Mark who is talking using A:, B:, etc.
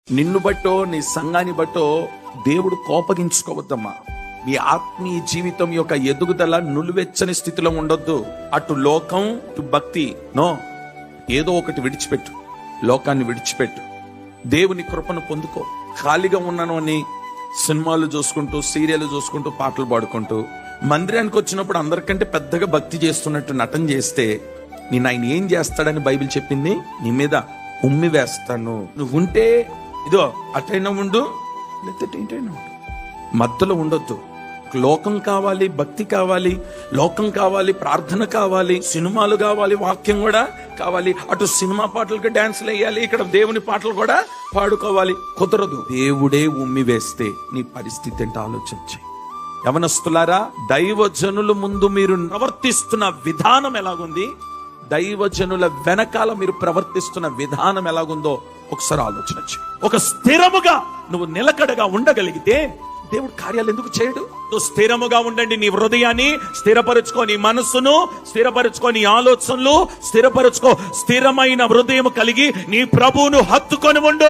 A: నిన్ను బట్టో నీ సంఘాన్ని బట్టో దేవుడు కోపగించుకోవద్దమ్మా. నీ ఆత్మీయ జీవితం యొక్క ఎదుగుదల నులివెచ్చని స్థితిలో ఉండొద్దు. అటు లోకం ఇటు భక్తి నో. ఏదో ఒకటి విడిచిపెట్టు, లోకాన్ని విడిచిపెట్టు, దేవుని కృపను పొందుకో. ఖాళీగా ఉన్నాను అని సినిమాలు చూసుకుంటూ, సీరియల్ చూసుకుంటూ, పాటలు పాడుకుంటూ మందిరానికి వచ్చినప్పుడు అందరికంటే పెద్దగా భక్తి చేస్తున్నట్టు నటన చేస్తే నేను ఆయన ఏం చేస్తాడని బైబిల్ చెప్పింది. నీ మీద ఉమ్మి వేస్తాను. నువ్వు ఉంటే ఇదో అటైనా ఉండు, లేకపోతే ఇంటైనా ఉండు, మధ్యలో ఉండొద్దు. లోకం కావాలి, భక్తి కావాలి, లోకం కావాలి, ప్రార్థన కావాలి, సినిమాలు కావాలి, వాక్యం కూడా కావాలి. అటు సినిమా పాటలకి డాన్సులు వేయాలి, ఇక్కడ దేవుని పాటలు కూడా పాడుకోవాలి. కుదరదు. దేవుడే ఉమ్మి వేస్తే నీ పరిస్థితి ఏంటో ఆలోచించి. యవనస్తులారా, దైవజనుల ముందు మీరు ప్రవర్తిస్తున్న విధానం ఎలాగుంది, దైవజనుల వెనకాల మీరు ప్రవర్తిస్తున్న విధానం ఎలాగుందో ఒకసారి ఆలోచన చేయి. ఒక స్థిరముగా నువ్వు నిలకడగా ఉండగలిగితే దేవుడు కార్యాలు ఎందుకు చేయడు? నువ్వు స్థిరముగా ఉండండి. నీ హృదయాన్ని స్థిరపరచుకో, నీ మనస్సును స్థిరపరచుకో, నీ ఆలోచనలు స్థిరపరచుకో. స్థిరమైన హృదయం కలిగి నీ ప్రభువును హత్తుకొని ఉండు.